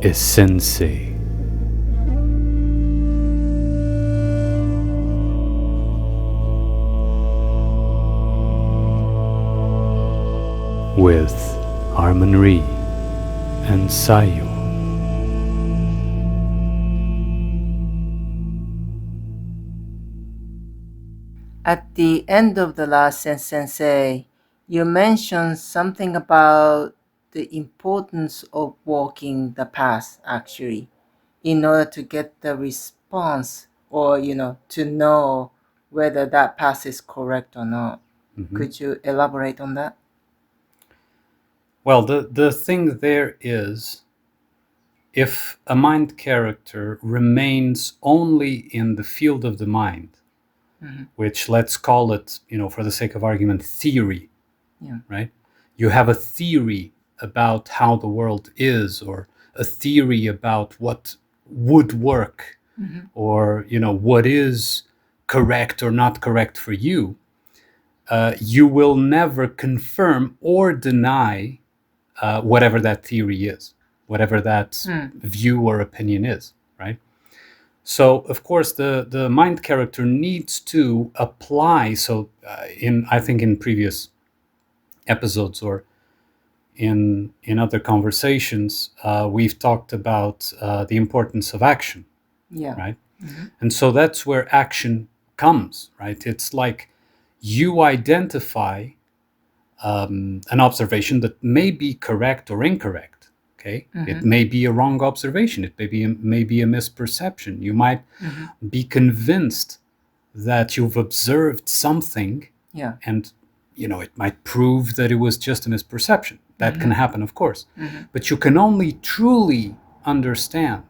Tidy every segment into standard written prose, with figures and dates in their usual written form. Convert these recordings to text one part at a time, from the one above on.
Essensei. With Armunn Righ and SaYo. At the end of the last Essensei, you mentioned something about the importance of walking the path, actually, in order to get the response or, to know whether that path is correct or not. Could you elaborate on that? Well, the thing there is, if a mind character remains only in the field of the mind, which let's call it, for the sake of argument, theory, right? You have a theory about how the world is, or a theory about what would work, or, what is correct or not correct for you. You will never confirm or deny whatever that theory is, whatever that view or opinion is, right? So, of course, the mind character needs to apply. So, I think in previous episodes or in other conversations, we've talked about the importance of action, right? And so that's where action comes, right? It's like you identify an observation that may be correct or incorrect. Okay, it may be a wrong observation. It may be a misperception. You might be convinced that you've observed something, and it might prove that it was just a misperception. That can happen, of course, but you can only truly understand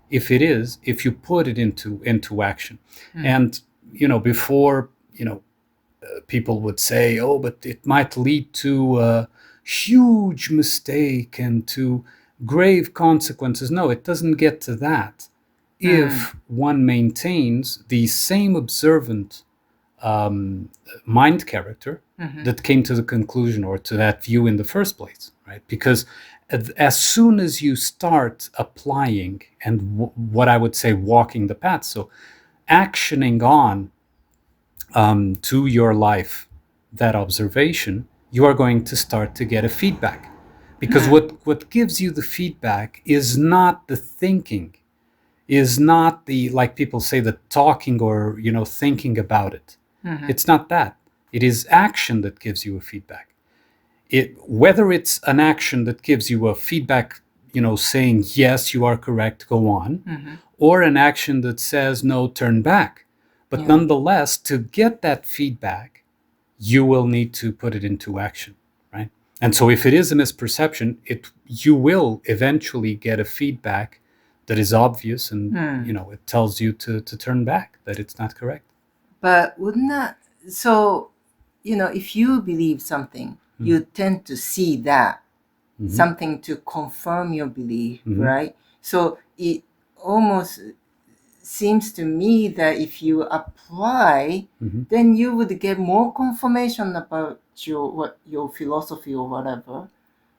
if you put it into action. And before people would say, oh, but it might lead to a huge mistake and to grave consequences. No, it doesn't get to that if one maintains the same observant mind character that came to the conclusion or to that view in the first place, right? Because as soon as you start applying and what I would say walking the path, so actioning on to your life, that observation, you are going to start to get a feedback. Because what gives you the feedback is not the thinking, is not the, like people say, the talking or, thinking about it. It's not that. It is action that gives you a feedback. Whether it's an action that gives you a feedback, saying, yes, you are correct, go on, or an action that says, no, turn back. But nonetheless, to get that feedback, you will need to put it into action, right? And so if it is a misperception, you will eventually get a feedback that is obvious and, it tells you to turn back, that it's not correct. But wouldn't that, so, if you believe something, you tend to see that, something to confirm your belief, right? So it almost seems to me that if you apply, then you would get more confirmation about your philosophy or whatever.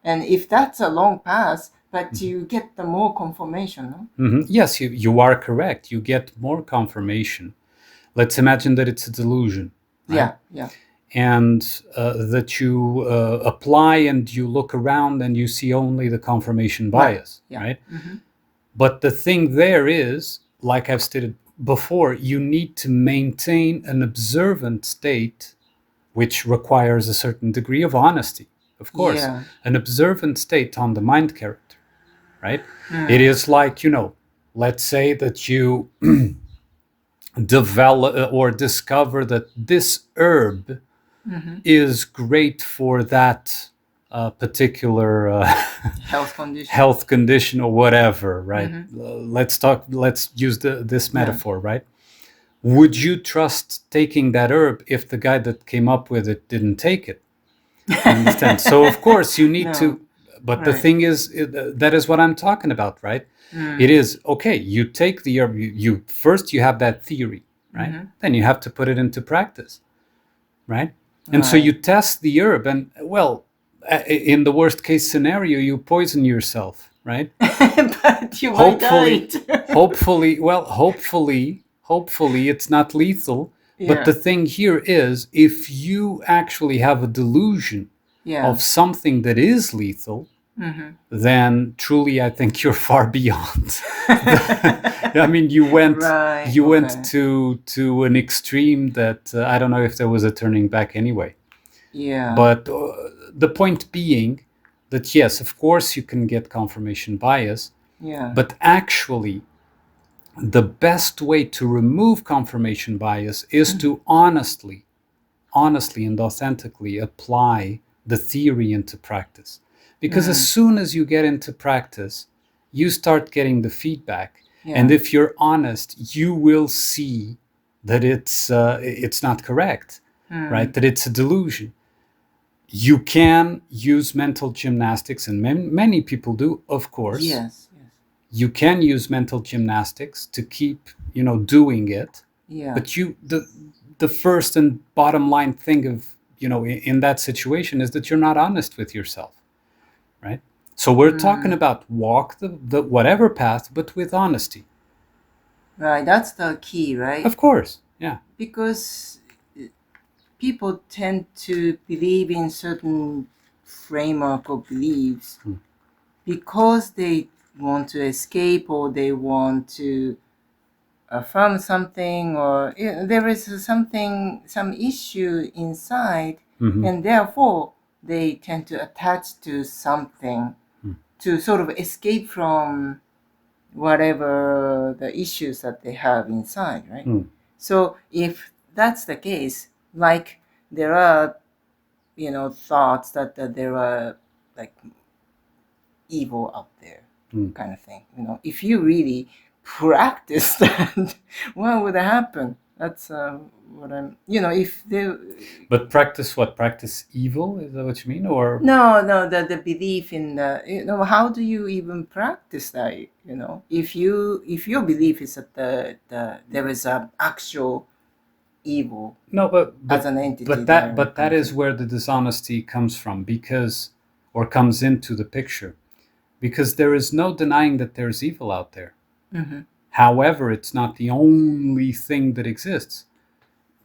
And if that's a long path, but you get the more confirmation. No? Yes, you are correct. You get more confirmation. Let's imagine that it's a delusion. Right? Yeah. And that you apply and you look around and you see only the confirmation bias, right? But the thing there is, like I've stated before, you need to maintain an observant state, which requires a certain degree of honesty, of course. An observant state on the mind character, right? It is like, let's say that you develop or discover that this herb is great for that particular health condition or whatever, right? Let's use this metaphor, right? Would you trust taking that herb if the guy that came up with it didn't take it? You understand? So of course you need to, but the thing is, that is what I'm talking about, right? It is, okay, you take the herb, you first you have that theory, right? Then you have to put it into practice, right? And so you test the herb, and well, in the worst case scenario, you poison yourself, right? You might hopefully, die. hopefully it's not lethal. But Yeah. the thing here is, if you actually have a delusion Yeah. of something that is lethal, then truly I think you're far beyond. I mean, you went Right, you okay. went to an extreme that I don't know if there was a turning back anyway. Yeah. But the point being that yes, of course you can get confirmation bias, Yeah. but actually the best way to remove confirmation bias is to honestly and authentically apply the theory into practice. Because as soon as you get into practice, you start getting the feedback. Yeah. And if you're honest, you will see that it's not correct, right? That it's a delusion. You can use mental gymnastics, and many people do, of course. Yes. You can use mental gymnastics to keep, doing it. Yeah. But the first and bottom line thing of, in that situation is that you're not honest with yourself, right? So we're talking about walk the whatever path, but with honesty. Right. That's the key, right? Of course, yeah. Because people tend to believe in certain framework of beliefs because they want to escape or they want to affirm something, or there is some issue inside, and therefore they tend to attach to something to sort of escape from whatever the issues that they have inside, right? So if that's the case, like there are, thoughts that there are like evil out there, kind of thing. If you really practice that, what would happen? That's what I'm. If they. But practice what? Practice evil? Is that what you mean, or No, the belief in the. How do you even practice that? If your belief is that there is an actual evil. No, but as an entity. But that is where the dishonesty comes from, or comes into the picture, because there is no denying that there's evil out there. However, it's not the only thing that exists.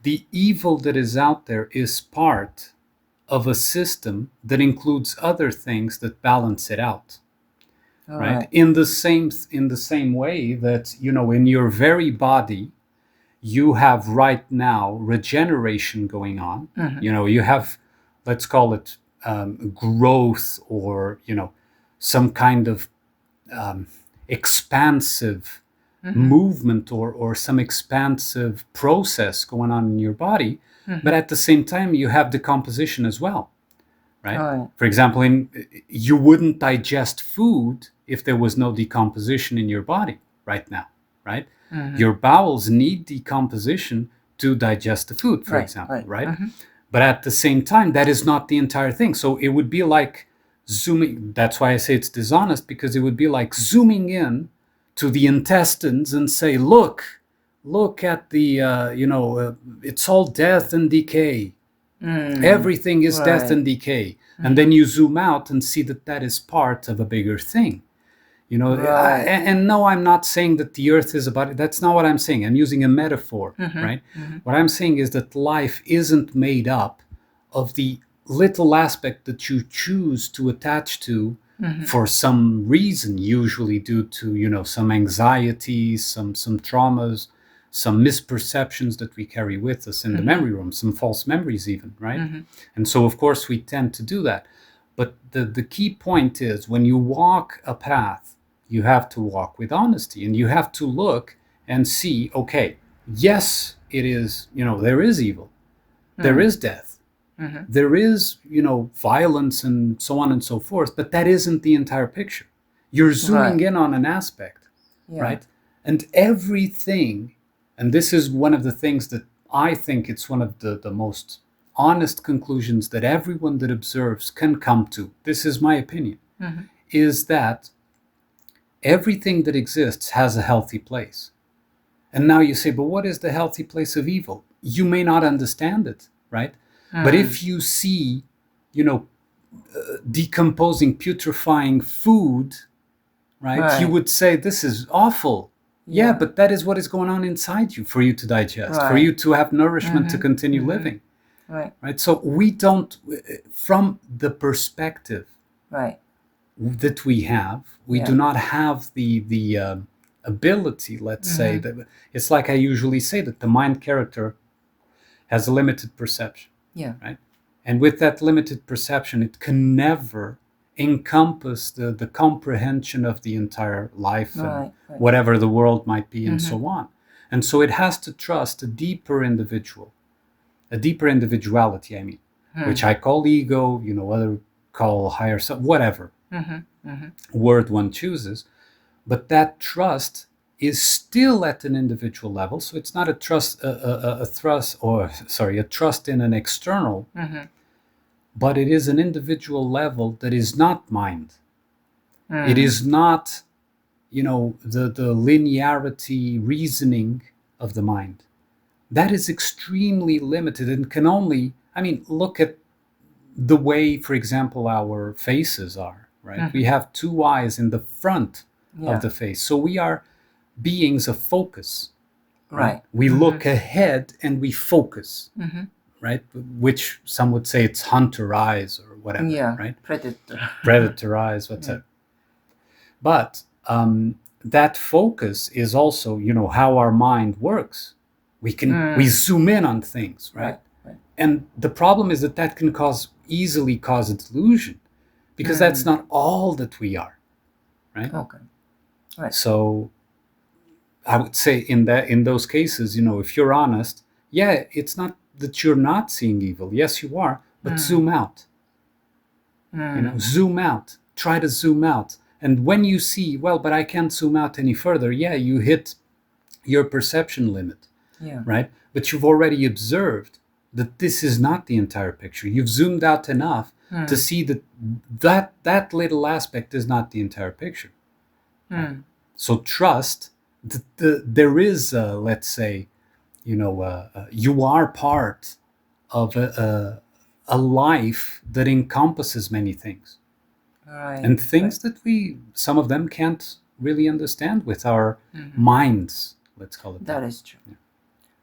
The evil that is out there is part of a system that includes other things that balance it out. Right? In the same way that, in your very body, you have right now regeneration going on. You have, let's call it growth, or some kind of expansive movement, or some expansive process going on in your body. But at the same time, you have decomposition as well, right? For example, you wouldn't digest food if there was no decomposition in your body right now, right? Your bowels need decomposition to digest the food, for example, right? But at the same time, that is not the entire thing. So it would be like zooming. That's why I say it's dishonest, because it would be like zooming in to the intestines and say, look at the, it's all death and decay. Everything is death and decay. And then you zoom out and see that that is part of a bigger thing. And no, I'm not saying that the earth is about it. That's not what I'm saying. I'm using a metaphor, right? What I'm saying is that life isn't made up of the little aspect that you choose to attach to for some reason, usually due to, some anxieties, some traumas, some misperceptions that we carry with us in the memory room, some false memories even, right? And so, of course, we tend to do that. But the key point is, when you walk a path, you have to walk with honesty, and you have to look and see, okay, yes, it is, there is evil, there is death, there is, violence and so on and so forth, but that isn't the entire picture. You're zooming in on an aspect, right? And everything, and this is one of the things that I think it's one of the most honest conclusions that everyone that observes can come to, this is my opinion, is that everything that exists has a healthy place. And now you say, but what is the healthy place of evil? You may not understand it, right? But if you see, decomposing, putrefying food, right? You would say, this is awful. Yeah, but that is what is going on inside you for you to digest, for you to have nourishment to continue living. Right. So we don't, from the perspective that we have, we do not have the ability, let's say, that it's like I usually say, that the mind character has a limited perception. Right. And with that limited perception, it can never encompass the comprehension of the entire life and whatever the world might be and so on. And so it has to trust a deeper individuality, I mean, which I call ego, other call higher self, whatever word one chooses. But that trust is still at an individual level. So it's not a trust in an external, but it is an individual level that is not mind. It is not, the linearity reasoning of the mind. That is extremely limited and can only, look at the way, for example, our faces are, right? We have two eyes in the front of the face. So we are beings of focus, right? We look ahead and we focus, right? Which some would say it's hunter eyes or whatever, right? Predator eyes, whatever. But that focus is also, how our mind works. We zoom in on things, right? And the problem is that can easily cause a delusion, because that's not all that we are, right? So I would say in those cases, if you're honest, it's not that you're not seeing evil. Yes, you are, but zoom out. Zoom out. Try to zoom out. And when you see, well, but I can't zoom out any further, you hit your perception limit, right? But you've already observed that this is not the entire picture. You've zoomed out enough to see that little aspect is not the entire picture. So trust that there is, let's say, you are part of a life that encompasses many things. And things that some of them can't really understand with our minds, let's call it that. That is true.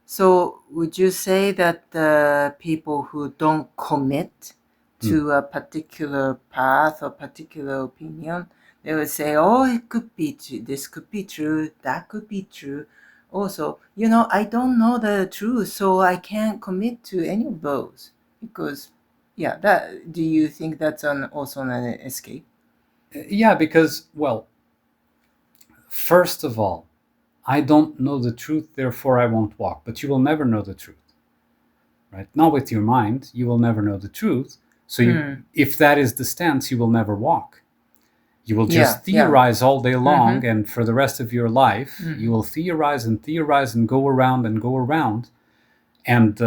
So would you say that the people who don't commit to a particular path or particular opinion, they would say, oh, it could be true, this could be true, that could be true. Also, I don't know the truth, so I can't commit to any of those. Because, do you think that's also an escape? Yeah, because, well, first of all, I don't know the truth, therefore I won't walk. But you will never know the truth, right? Not with your mind, you will never know the truth. So if that is the stance, you will never walk. You will just theorize all day long, and for the rest of your life, you will theorize and go around and go around. And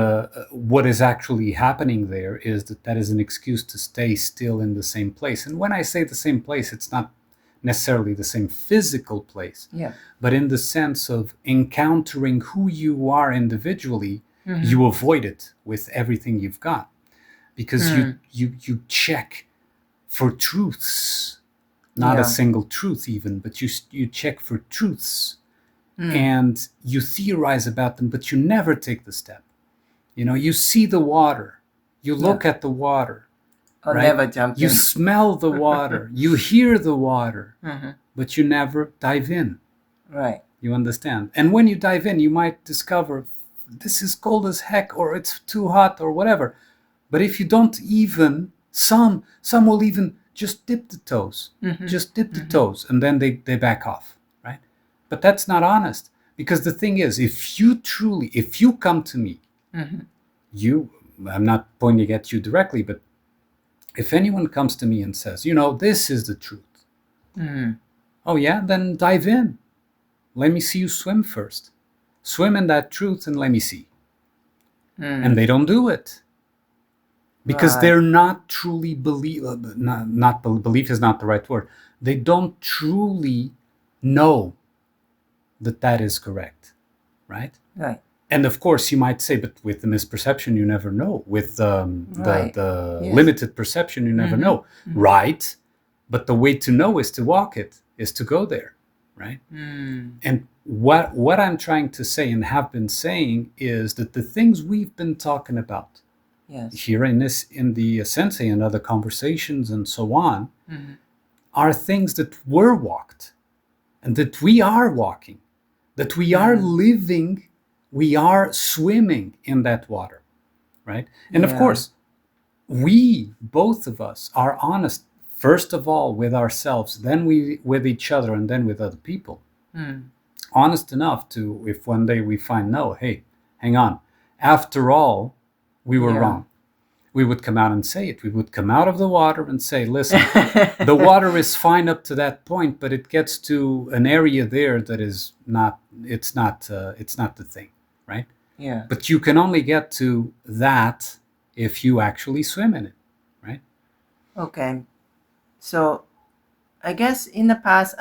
what is actually happening there is that is an excuse to stay still in the same place. And when I say the same place, it's not necessarily the same physical place, but in the sense of encountering who you are individually, you avoid it with everything you've got, because you check for truths, not a single truth even, but you check for truths, and you theorize about them, but you never take the step. You see the water, you look at the water, I'll never jump in. You smell the water, you hear the water, but you never dive in. Right. You understand? And when you dive in, you might discover this is cold as heck, or it's too hot, or whatever. But if you don't even, some will even just dip the toes, and then they back off, right? But that's not honest, because the thing is, if you come to me, I'm not pointing at you directly, but if anyone comes to me and says, this is the truth. Oh yeah, then dive in. Let me see you swim first. Swim in that truth and let me see. And they don't do it. Because they're not truly believe. Belief is not the right word. They don't truly know that is correct. Right? Right. And of course, you might say, but with the misperception, you never know. With the limited perception, you never know. Right? But the way to know is to walk it. is to go there, right? And what I'm trying to say and have been saying is that the things we've been talking about here in the Essensei and other conversations and so on are things that were walked and that we are walking, that we are living, we are swimming in that water, right? And of course, we, both of us, are honest, first of all, with ourselves, then with each other, and then with other people. Honest enough to, if one day we find, no, hey, hang on, after all, we were wrong. We would come out and say it. We would come out of the water and say, listen, the water is fine up to that point, but it gets to an area there that is not, it's not the thing, right? Yeah. But you can only get to that if you actually swim in it, right? Okay. So I guess in the past,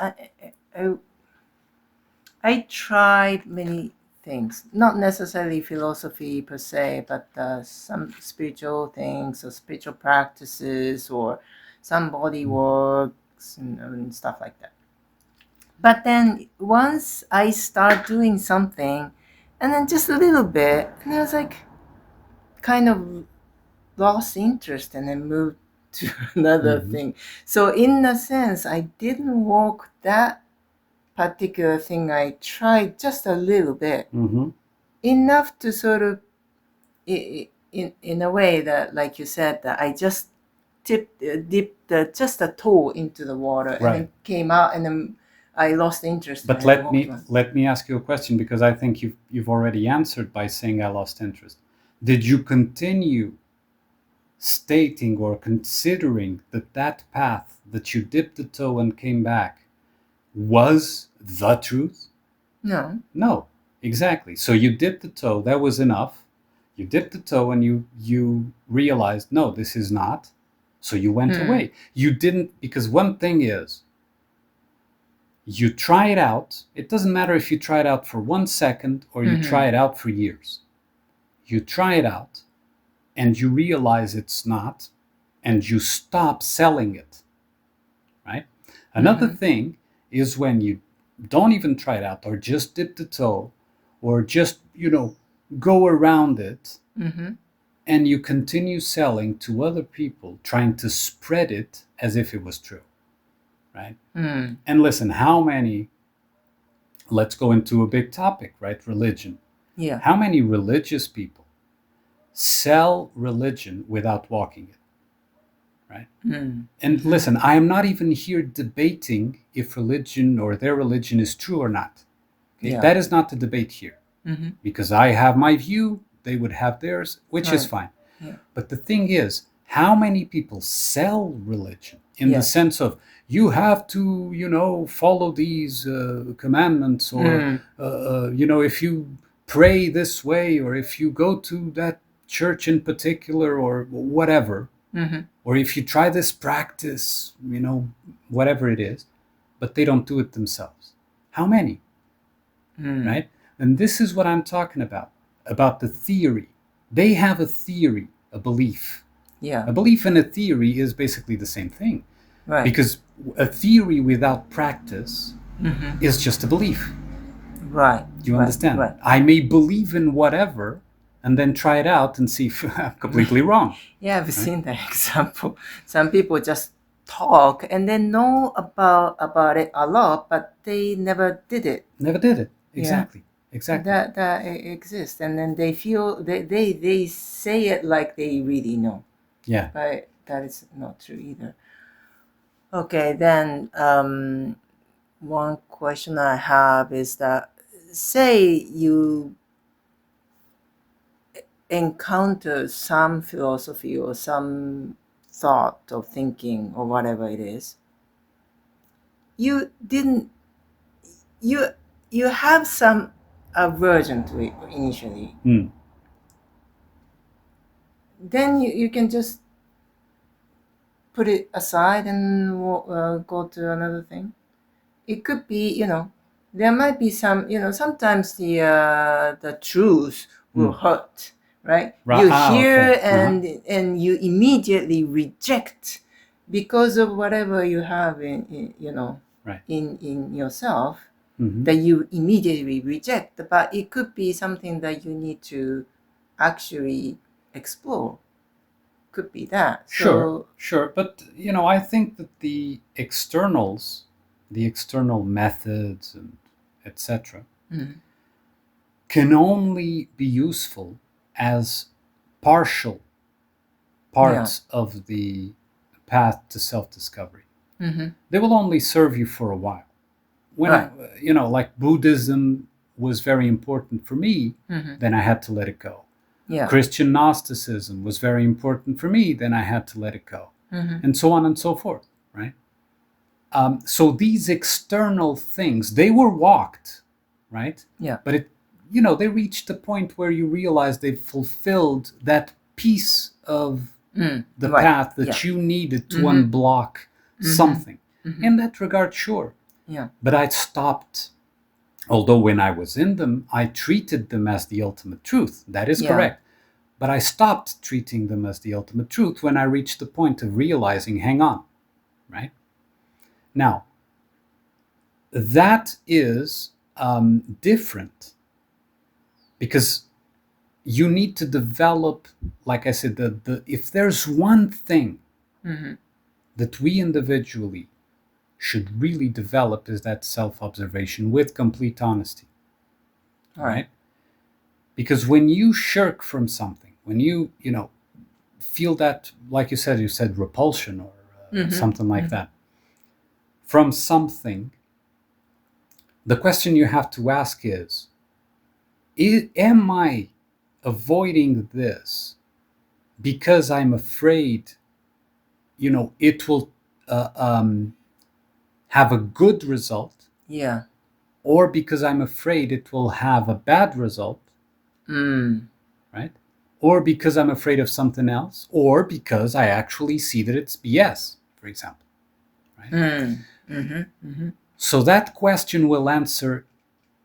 I tried many things, not necessarily philosophy per se, but some spiritual things or spiritual practices or some body works and stuff like that. But then once I start doing something, and then just a little bit, and I was like, kind of lost interest and then moved to another thing. So in a sense, I didn't walk that particular thing. I tried just a little bit, enough to sort of, in a way that, like you said, that I just dipped just a toe into the water and then came out, and then I lost interest. But let me ask you a question, because I think you've already answered by saying I lost interest. Did you continue stating or considering that path that you dipped the toe and came back was the truth? No, exactly. So you dipped the toe, that was enough. You dipped the toe and you realized, no, this is not. So you went away. You didn't, because one thing is, you try it out. It doesn't matter if you try it out for 1 second or you try it out for years. You try it out and you realize it's not, and you stop selling it, right? Another thing is when you don't even try it out or just dip the toe or just, go around it, and you continue selling to other people, trying to spread it as if it was true, right? And listen, how many, let's go into a big topic, right? Religion. Yeah. How many religious people sell religion without walking it, right? And listen, I am not even here debating if religion or their religion is true or not. Okay? That is not the debate here, because I have my view, they would have theirs, which is fine. But the thing is, how many people sell religion in the sense of, you have to, follow these commandments, or, if you pray this way, or if you go to that church in particular, or whatever, or if you try this practice, whatever it is, but they don't do it themselves. How many? Right? And this is what I'm talking about the theory. They have a theory, a belief. Yeah. A belief and a theory is basically the same thing. Right. Because a theory without practice is just a belief. Right. Do you understand? Right. I may believe in whatever and then try it out and see if I'm completely wrong. Yeah, I've seen that example. Some people just talk and they know about it a lot, but they never did it. Never did it. Exactly. Exactly. That exists, and then they feel they say it like they really know. Yeah. But that is not true either. Okay, then one question I have is that, say you encounter some philosophy or some thought or thinking or whatever it is, you have some aversion to it initially. Then you can just put it aside and go to another thing. It could be, there might be some, sometimes the truth will hurt, right? You hear okay. and you immediately reject because of whatever you have in. Right. in yourself Mm-hmm. that you immediately reject, but it could be something that you need to actually explore. Could be that. Sure, So sure. But, I think that the external methods and etc. mm, can only be useful as partial parts of the path to self-discovery. mm-hmm. They will only serve you for a while. When Right. like Buddhism was very important for me, Mm-hmm. then I had to let it go. Yeah. Christian Gnosticism was very important for me, then I had to let it go. Mm-hmm. And so on and so forth, right? So these external things, they were walked, right? Yeah. But they reached a point where you realize they've fulfilled that piece of the Right. path that Yeah. you needed to Mm-hmm. unblock something. Mm-hmm. In that regard, sure. Yeah. But I stopped. Although when I was in them, I treated them as the ultimate truth. That is Yeah. correct. But I stopped treating them as the ultimate truth when I reached the point of realizing, hang on, right? Now, that is different because you need to develop, like I said, if there's one thing Mm-hmm. that we individually should really develop is that self-observation with complete honesty. Right? Because when you shirk from something, when you feel that, like you said repulsion or something like that from something, the question you have to ask is, am I avoiding this because I'm afraid it will have a good result, Yeah. or because I'm afraid it will have a bad result, right? Or because I'm afraid of something else, or because I actually see that it's BS, for example, right? So that question will answer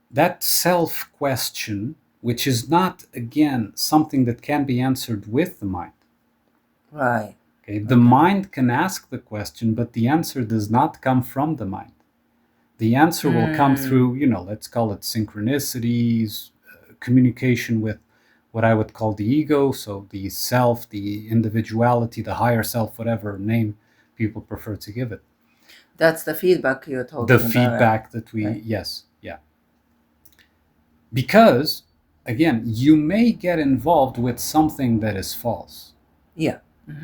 that self question, which is not, again, something that can be answered with the mind. Right. Okay? The mind can ask the question, but the answer does not come from the mind. The answer will come through, let's call it synchronicities, communication with what I would call the ego, so the self, the individuality, the higher self, whatever name people prefer to give it. That's the feedback you're talking The about. feedback that we, right? yes, yeah. Because, again, you may get involved with something that is false. Yeah.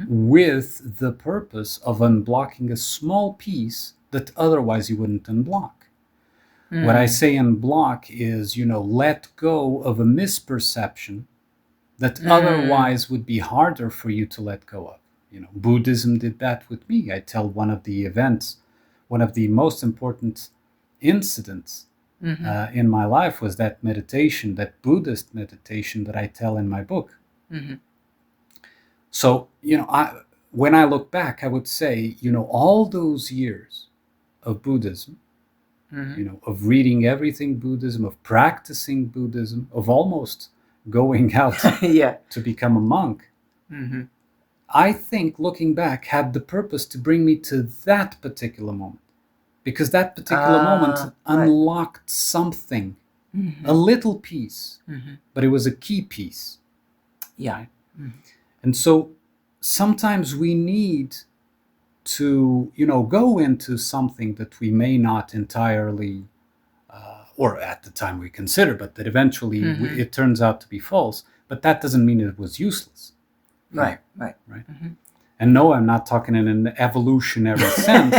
With the purpose of unblocking a small piece that otherwise you wouldn't unblock. What I say unblock is, let go of a misperception that otherwise would be harder for you to let go of. Buddhism did that with me. I tell one of the most important incidents in my life was that meditation, that Buddhist meditation that I tell in my book. So, when I look back, I would say, all those years of Buddhism, of reading everything Buddhism, of practicing Buddhism, of almost going out to become a monk, I think, looking back, had the purpose to bring me to that particular moment. Because that particular moment unlocked something, a little piece, but it was a key piece. Yeah. Right? And so sometimes we need to, go into something that we may not entirely, or at the time we consider, but that eventually it turns out to be false. But that doesn't mean it was useless. Right. And no, I'm not talking in an evolutionary sense.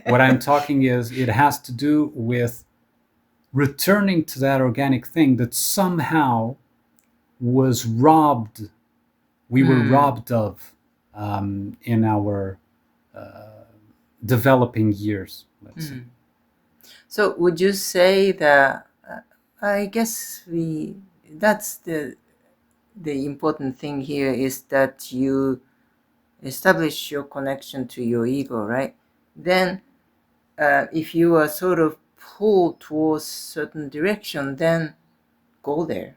What I'm talking is it has to do with returning to that organic thing that somehow was robbed. We were robbed of in our developing years, let's say. So would you say that I guess that's the important thing here is that you establish your connection to your ego, right? Then if you are sort of pulled towards certain direction, then go there.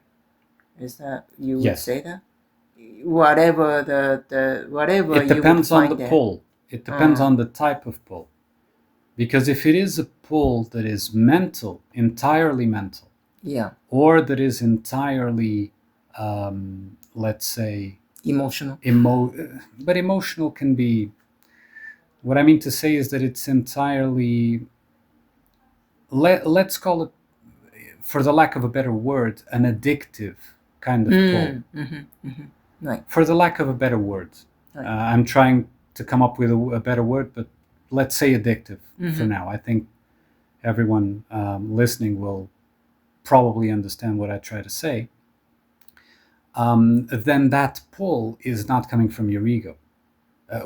Is that you would say that? Whatever the whatever it depends you would on the find pull. It depends on the type of pull. Because if it is a pull that is mental, entirely mental, Yeah. or that is entirely, let's say, Emotional. But emotional can be, what I mean to say is that it's entirely, let's call it, for the lack of a better word, an addictive kind of pull. Right. For the lack of a better word. Right. I'm trying to come up with a better word, but let's say addictive for now. I think everyone listening will probably understand what I try to say. Then that pull is not coming from your ego.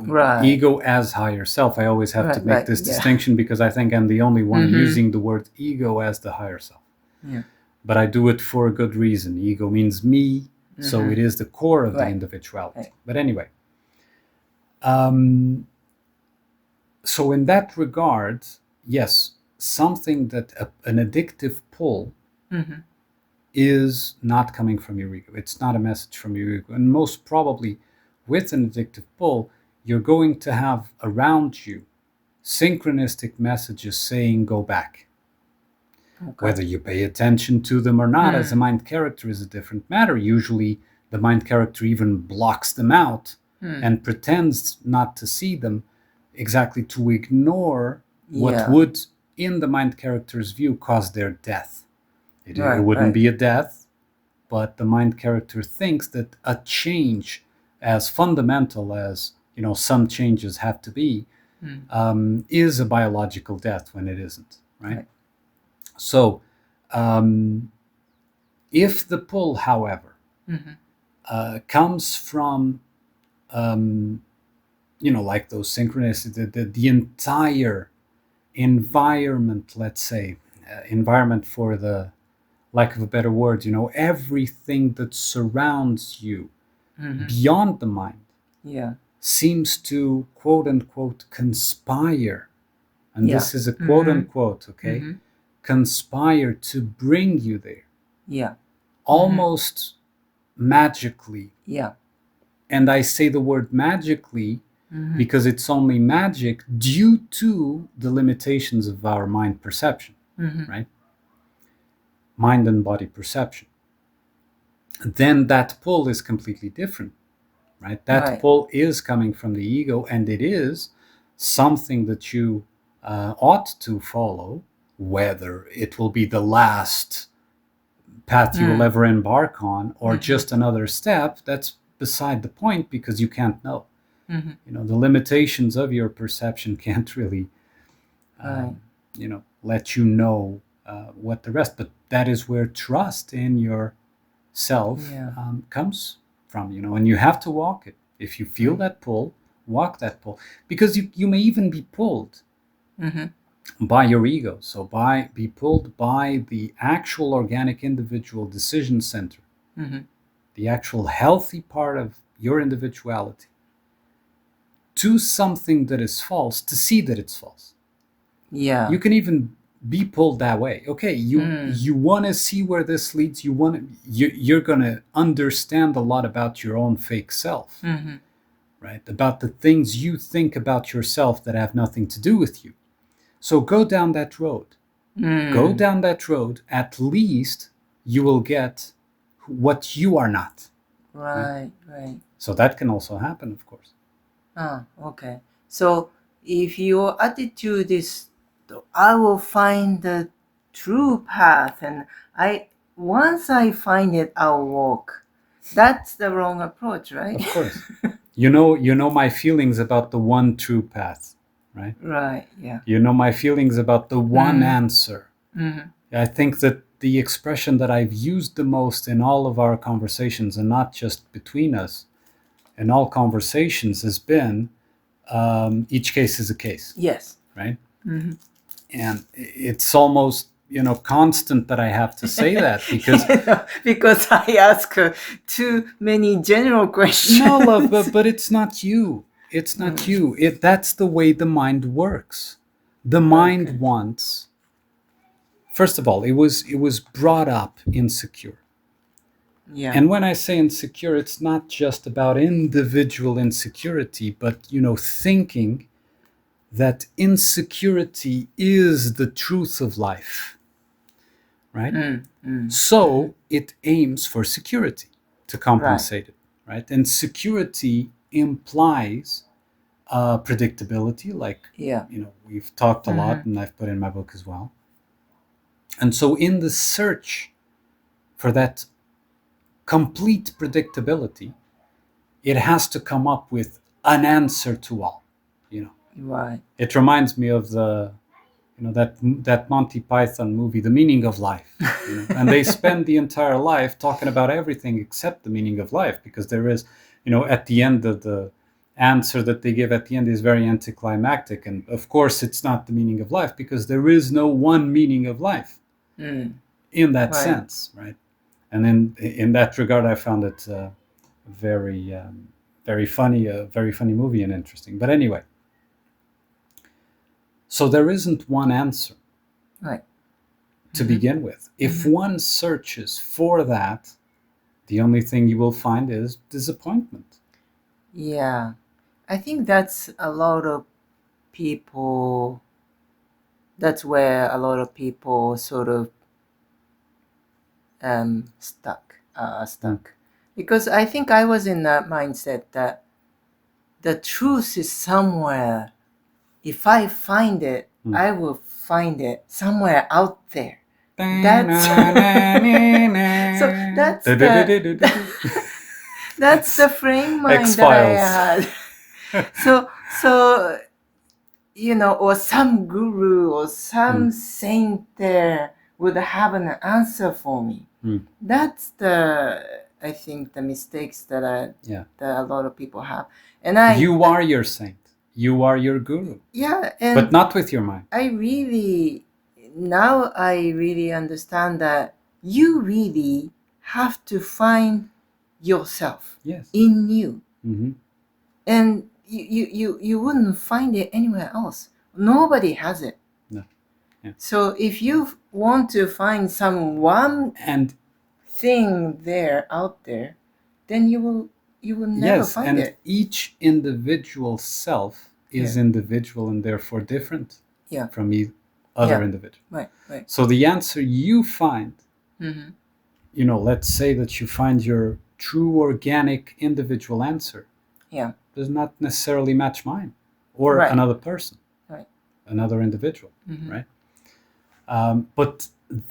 Right. Ego as higher self. I always have to make this distinction because I think I'm the only one using the word ego as the higher self. Yeah. But I do it for a good reason. Ego means me, so it is the core of the individuality. Right. But anyway, so in that regard, yes, something that an addictive pull is not coming from your ego. It's not a message from your ego. And most probably with an addictive pull, you're going to have around you synchronistic messages saying go back. Okay. Whether you pay attention to them or not as a mind character is a different matter. Usually the mind character even blocks them out and pretends not to see them, exactly to ignore what would, in the mind character's view, cause their death. It wouldn't be a death, but the mind character thinks that a change, as fundamental as some changes have to be, is a biological death when it isn't, right? So if the pull, however, comes from like those synchronicities, the entire environment, let's say, environment for the lack of a better word, everything that surrounds you beyond the mind seems to, quote unquote, conspire. And this is a quote unquote, okay? Conspire to bring you there. Yeah. Almost magically. Yeah. And I say the word magically because it's only magic due to the limitations of our mind perception, right? Mind and body perception. Then that pull is completely different, right? That pull is coming from the ego, and it is something that you ought to follow, whether it will be the last path you will ever embark on or just another step. That's beside the point, because you can't know. The limitations of your perception can't really let you know what the rest, but that is where trust in yourself comes from, and you have to walk it. If you feel that pull, walk that pull, because you may even be pulled by your ego. So be pulled by the actual organic individual decision center, the actual healthy part of your individuality, to something that is false, to see that it's false. Yeah. You can even be pulled that way. Okay, you want to see where this leads. You're going to understand a lot about your own fake self, right? About the things you think about yourself that have nothing to do with you. So go down that road. Go down that road. At least you will get what you are not. Right. So that can also happen, of course. Okay. So if your attitude is, I will find the true path, and once I find it, I'll walk. That's the wrong approach, right? Of course. You know my feelings about the one true path, right? Right, yeah. You know my feelings about the one answer. I think that the expression that I've used the most in all of our conversations, and not just between us, in all conversations, has been each case is a case. Yes. Right? And it's almost constant that I have to say that, because I ask too many general questions. No, love, but it's not you. It's not you. That's the way the mind works. The mind wants. First of all, it was brought up insecure. Yeah. And when I say insecure, it's not just about individual insecurity, but thinking that insecurity is the truth of life, right? So it aims for security to compensate it, right? And security implies predictability, like we've talked a lot, and I've put in my book as well. And so in the search for that complete predictability, it has to come up with an answer to all, Right. It reminds me of that Monty Python movie, The Meaning of Life. And they spend the entire life talking about everything except the meaning of life, because there is, at the end of the answer that they give at the end is very anticlimactic. And of course, it's not the meaning of life, because there is no one meaning of life in that sense, right? And in that regard, I found it very, very funny, a very funny movie and interesting. But anyway, so there isn't one answer to begin with. If one searches for that, the only thing you will find is disappointment. Yeah. I think that's a lot of people, that's where a lot of people sort of stuck. Because I think I was in that mindset that the truth is somewhere. If I find it, I will find it somewhere out there. That's so that's the frame mind that I had. So or some guru or some saint there would have an answer for me. That's I think the mistakes that a lot of people have. And you are your saint. You are your guru. Yeah, but not with your mind. Now I really understand that you really have to find yourself in you. And you wouldn't find it anywhere else. Nobody has it. No. Yeah. So if you want to find one thing out there, then you will never find it. Yes, and each individual self is individual and therefore different from other individuals. Right. So the answer you find, let's say that you find your true organic individual answer, does not necessarily match mine or another person, another individual, right? But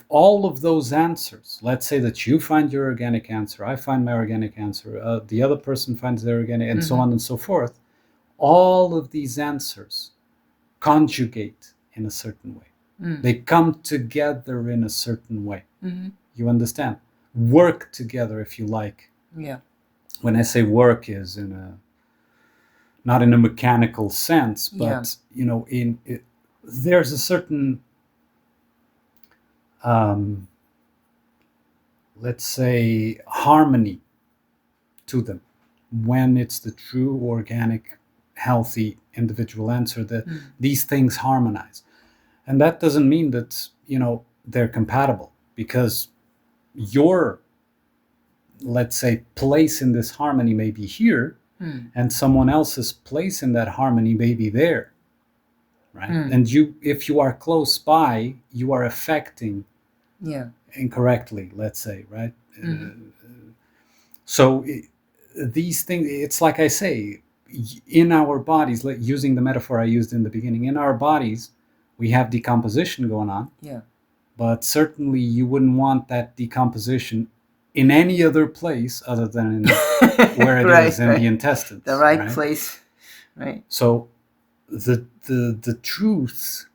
all of those answers, let's say that you find your organic answer, I find my organic answer, the other person finds their organic, and so on and so forth. All of these answers conjugate in a certain way. They come together in a certain way. You understand? Work together, if you like. Yeah. When I say work, is not in a mechanical sense, but there's a certain let's say harmony to them when it's the true organic healthy individual answer that these things harmonize. And that doesn't mean that they're compatible, because your, let's say, place in this harmony may be here, and someone else's place in that harmony may be there, right? And if you are close by, you are affecting incorrectly, let's say, right? So these things, it's like I say, in our bodies, using the metaphor I used in the beginning, in our bodies we have decomposition going on, but certainly you wouldn't want that decomposition in any other place other than where it is in the intestines, the right place, right? So the truth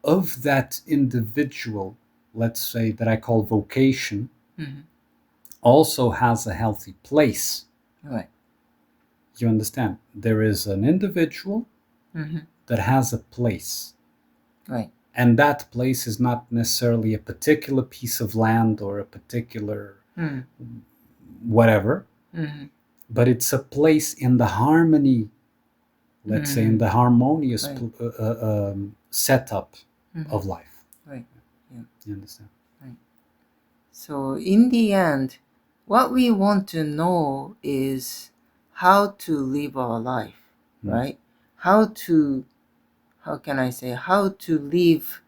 of that individual, let's say, that I call vocation, also has a healthy place. Right. You understand? There is an individual that has a place. Right. And that place is not necessarily a particular piece of land or a particular whatever, but it's a place in the harmony, let's say, in the harmonious setup of life. Right. Yeah. You understand? Right. So in the end, what we want to know is how to live our life, right? how to live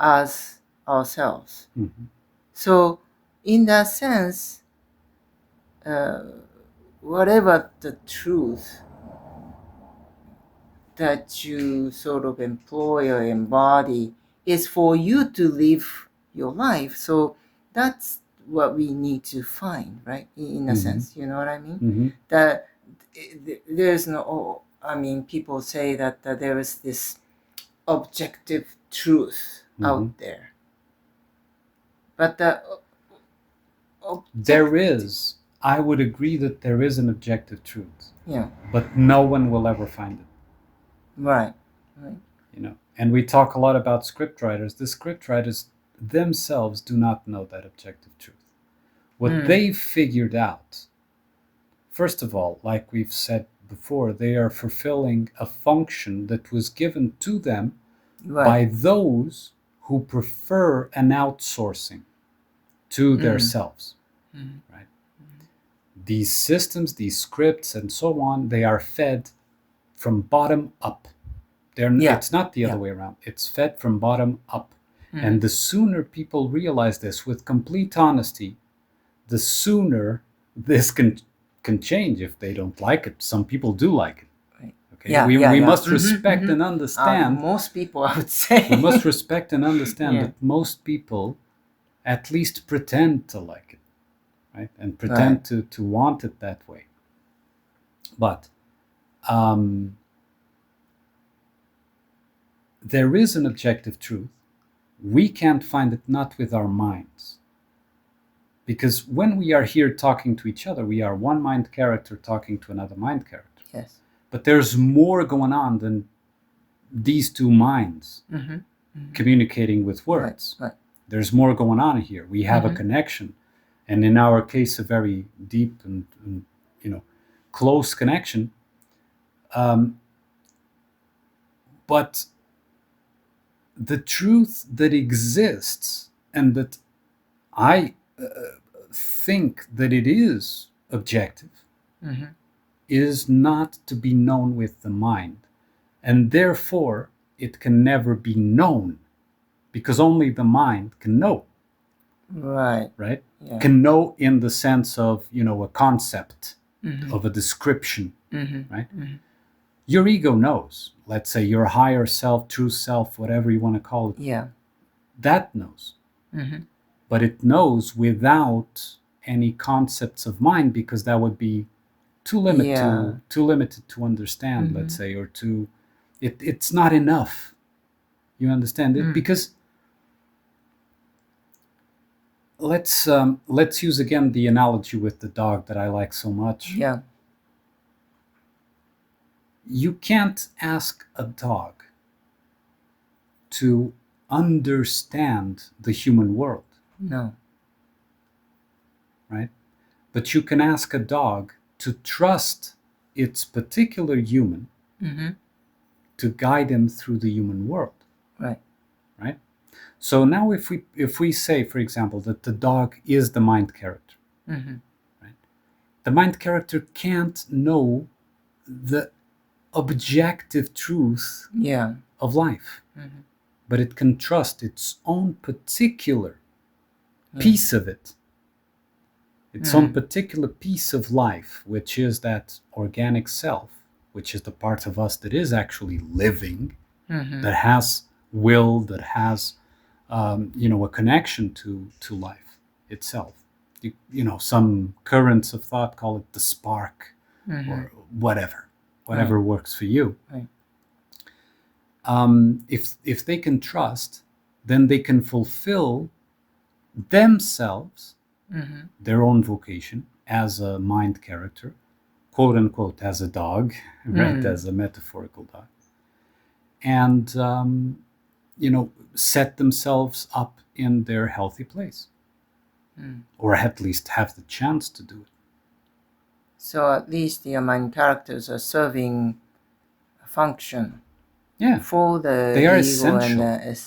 as ourselves. Mm-hmm. So in that sense, whatever the truth that you sort of employ or embody is for you to live your life. So that's what we need to find, right? In a Mm-hmm. sense, you know what I mean? Mm-hmm. That there's no, I mean, people say that there is this objective truth out there. But there is, I would agree that there is an objective truth. Yeah. But no one will ever find it. Right. You know, and we talk a lot about scriptwriters. The scriptwriters themselves do not know that objective truth. What they've figured out, first of all, like we've said before, they are fulfilling a function that was given to them by those who prefer an outsourcing to themselves. Right? These systems, these scripts, and so on, they are fed from bottom up. It's not the other way around. It's fed from bottom up. And the sooner people realize this with complete honesty, the sooner this can change if they don't like it. Some people do like it. Right. Okay? We must respect and understand. Most people, I would say. We must respect and understand that most people at least pretend to like it. Right? And pretend to want it that way. But there is an objective truth. We can't find it not with our minds. Because when we are here talking to each other, we are one mind character talking to another mind character. Yes. But there's more going on than these two minds communicating with words. Right. There's more going on here. We have a connection. And in our case, a very deep and close connection. But the truth that exists and that I think that it is objective is not to be known with the mind. And therefore, it can never be known because only the mind can know. Right. Right? Yeah. Can know in the sense of, a concept, of a description, right? Your ego knows. Let's say your higher self, true self, whatever you want to call it. Yeah. That knows. But it knows without any concepts of mind because that would be too limited to understand, let's say, or it's not enough. You understand it? Because let's use again the analogy with the dog that I like so much. Yeah. You can't ask a dog to understand the human world. No. Right? But you can ask a dog to trust its particular human to guide him through the human world. Right. Right? So now if we say, for example, that the dog is the mind character, right? The mind character can't know the objective truth of life, but it can trust its own particular piece of it, its own particular piece of life, which is that organic self, which is the part of us that is actually living, that has will, that has a connection to life itself. Some currents of thought call it the spark, or whatever works for you. Right. If they can trust, then they can fulfill themselves, their own vocation as a mind character, quote unquote, as a dog, right, as a metaphorical dog, and set themselves up in their healthy place, or at least have the chance to do it. So at least your mind characters are serving a function. Yeah, for the they are ego essential. And the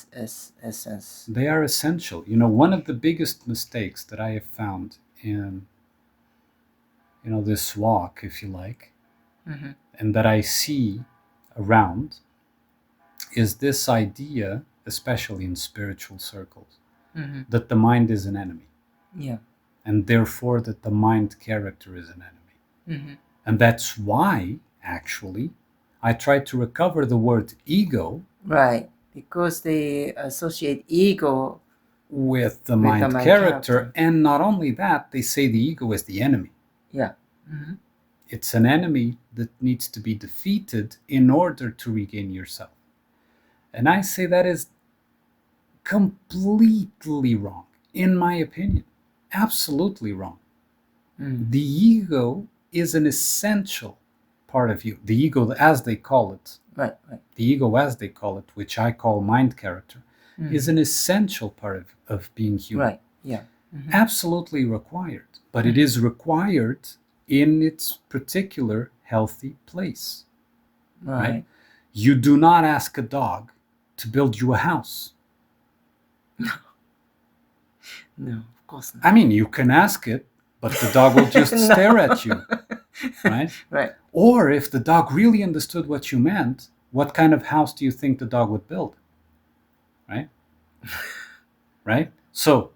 essence. They are essential. One of the biggest mistakes that I have found in this walk, if you like, and that I see around is this idea, especially in spiritual circles, that the mind is an enemy. Yeah. And therefore that the mind character is an enemy. And that's why, actually, I try to recover the word ego. Right. Because they associate ego with the mind character. And not only that, they say the ego is the enemy. Yeah. It's an enemy that needs to be defeated in order to regain yourself. And I say that is completely wrong, in my opinion. Absolutely wrong. The ego is an essential part of you. The ego, as they call it, right. The ego, as they call it, which I call mind character, is an essential part of being human. Right. Yeah. Absolutely required, but it is required in its particular healthy place. Right? You do not ask a dog to build you a house. No, of course not. I mean, you can ask it, but the dog will just stare at you. Right? Right. Or if the dog really understood what you meant, what kind of house do you think the dog would build? Right? Right? So,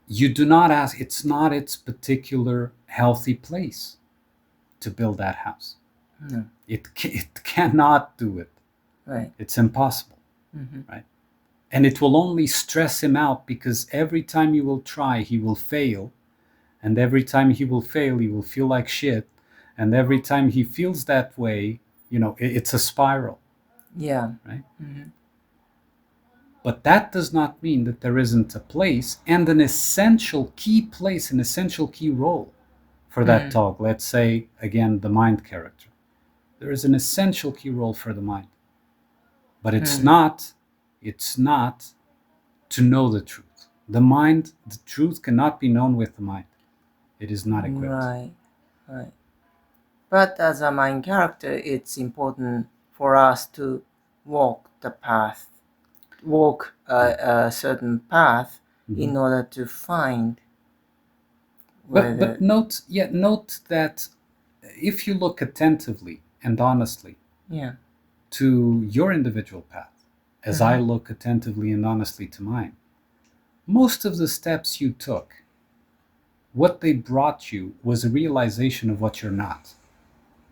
you do not ask, it's not its particular healthy place to build that house. No. It cannot do it. Right. It's impossible. Right? And it will only stress him out because every time you will try, he will fail. And every time he will fail, he will feel like shit. And every time he feels that way, it's a spiral. Yeah. Right? But that does not mean that there isn't a place and an essential key place, an essential key role for that dog. Let's say, again, the mind character. There is an essential key role for the mind. But it's not to know the truth. The truth cannot be known with the mind. It is not equipped. Right. But as a mind character, it's important for us to walk a certain path in order to find. But note that if you look attentively and honestly to your individual path, as I look attentively and honestly to mine, most of the steps you took, what they brought you was a realization of what you're not.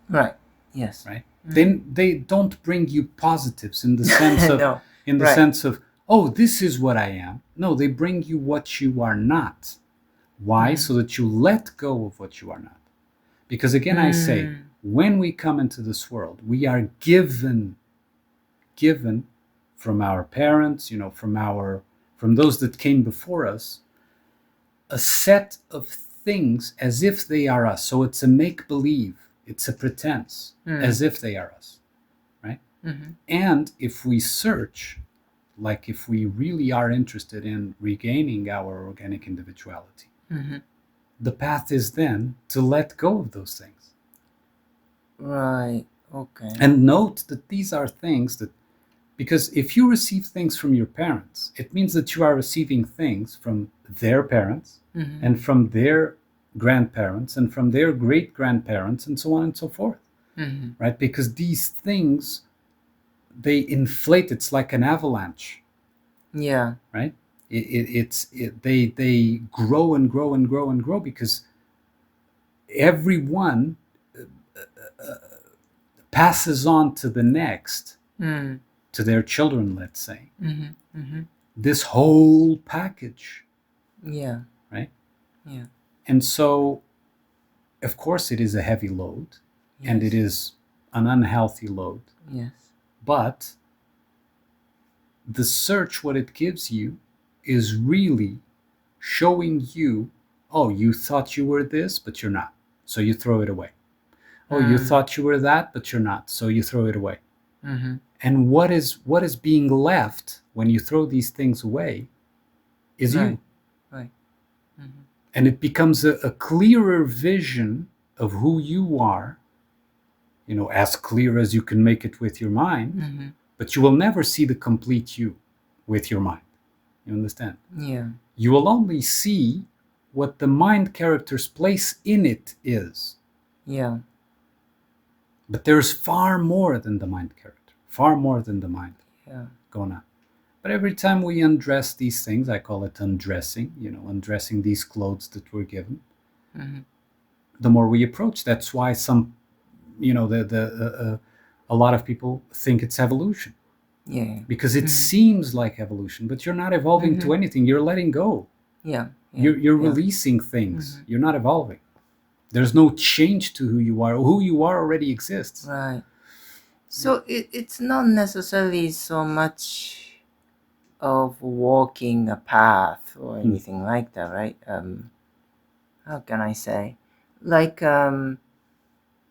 Right. Yes. Right. Then they don't bring you positives in the sense of no. sense of, oh, this is what I am. No, they bring you what you are not. Why? So that you let go of what you are not. Because again, I say, when we come into this world, we are given from our parents, from those that came before us, a set of things as if they are us. So it's a make-believe, it's a pretense, as if they are us, right? And if we search, like if we really are interested in regaining our organic individuality, the path is then to let go of those things. Right. Okay. And note that these are things that, because if you receive things from your parents, it means that you are receiving things from their parents and from their grandparents and from their great-grandparents and so on and so forth. Right? Because these things, they inflate. It's like an avalanche. Yeah. Right? They grow and grow and grow and grow because everyone passes on to the next, to their children, let's say, this whole package. Yeah. Right? Yeah. And so, of course, it is a heavy load, and it is an unhealthy load. Yes. But the search, what it gives you, is really showing you, oh, you thought you were this, but you're not. So you throw it away. Oh, you thought you were that, but you're not. So you throw it away. And what is being left when you throw these things away is you. Right. And it becomes a clearer vision of who you are, as clear as you can make it with your mind, but you will never see the complete you with your mind. You understand? Yeah. You will only see what the mind character's place in it is. Yeah. But there's far more than the mind character, far more than the mind going on. But every time we undress these things, I call it undressing, undressing these clothes that we're given, the more we approach. That's why some, a lot of people think it's evolution. Yeah. Because it seems like evolution, but you're not evolving to anything. You're letting go. Yeah. You're releasing things. You're not evolving. There's no change to who you are. Who you are already exists. Right. So it's not necessarily so much of walking a path or anything like that, right? How can I say? Like,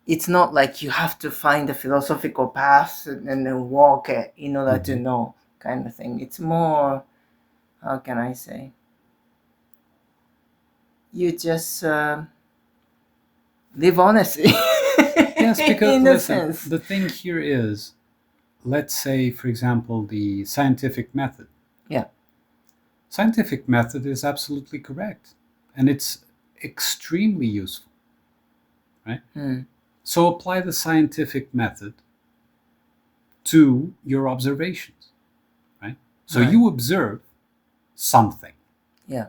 it's not like you have to find a philosophical path and then walk it in order to know, kind of thing. It's more, how can I say? You just live honestly. Yes, because in listen, a sense. The thing here is, let's say, for example, the scientific method. Yeah. Scientific method is absolutely correct, and it's extremely useful, right? So apply the scientific method to your observations, right? So you observe something. Yeah.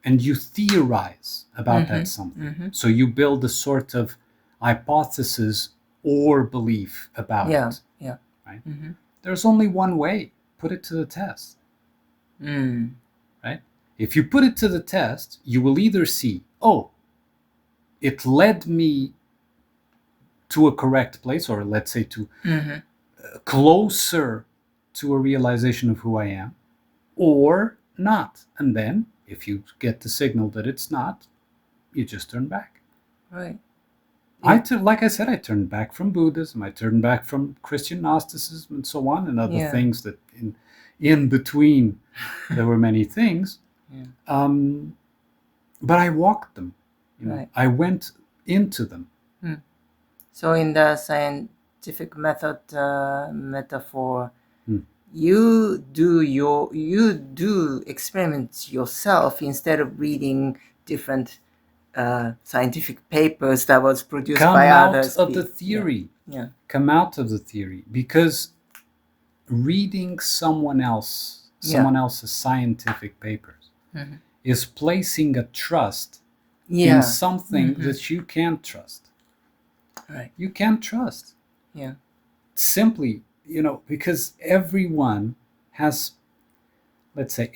And you theorize about that something. So you build a sort of hypothesis or belief about it. Yeah. Right? There's only one way. Put it to the test. Right? If you put it to the test, you will either see, oh, it led me to a correct place, or let's say to closer to a realization of who I am, or not. And then, if you get the signal that it's not, you just turn back. Right. Like I said, I turned back from Buddhism, I turned back from Christian Gnosticism and so on, and other things that in between there were many things. But I walked them. I went into them. So in the scientific method metaphor, you do experiments yourself instead of reading different scientific papers that was produced by others. Come out of the theory. Come out of the theory, because reading someone else's scientific papers is placing a trust in something that you can't trust. Right. You can't trust. Yeah. Simply, because everyone has, let's say,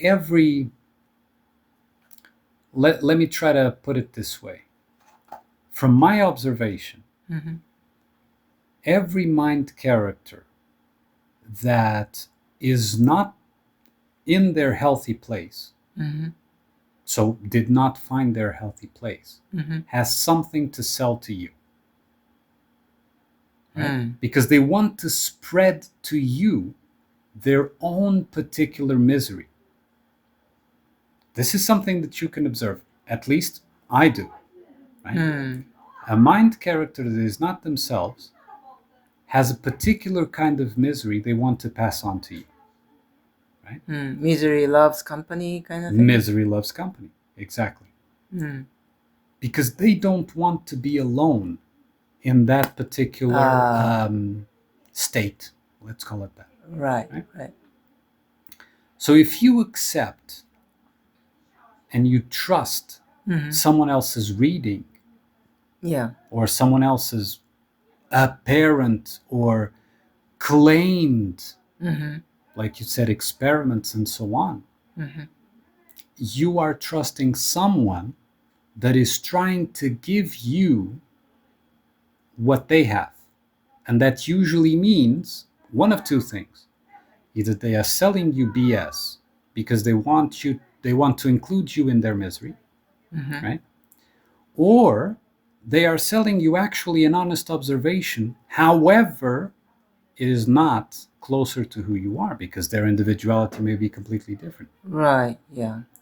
let me try to put it this way. From my observation, every mind character that is not in their healthy place, so did not find their healthy place, has something to sell to you. Right? Because they want to spread to you their own particular misery. This is something that you can observe. At least I do. Right? A mind character that is not themselves has a particular kind of misery they want to pass on to you. Right? Misery loves company, kind of thing? Misery loves company. Exactly. Because they don't want to be alone in that particular state. Let's call it that. Right. So if you accept and you trust someone else's reading, or someone else's apparent or claimed, like you said, experiments and so on, you are trusting someone that is trying to give you what they have. And that usually means one of two things. Either they are selling you BS because they want to include you in their misery, right? Or they are selling you actually an honest observation. However, it is not closer to who you are, because their individuality may be completely different. Right.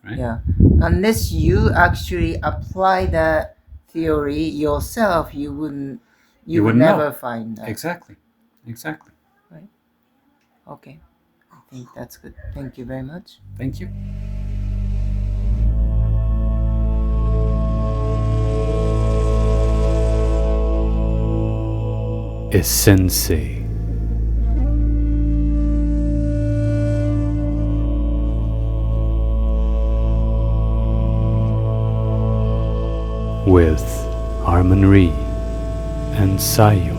Unless you actually apply that theory yourself, you would never find that. Exactly. Right. Okay. I think that's good. Thank you very much. Thank you. Essensei. With Armunn Righ and SaYo.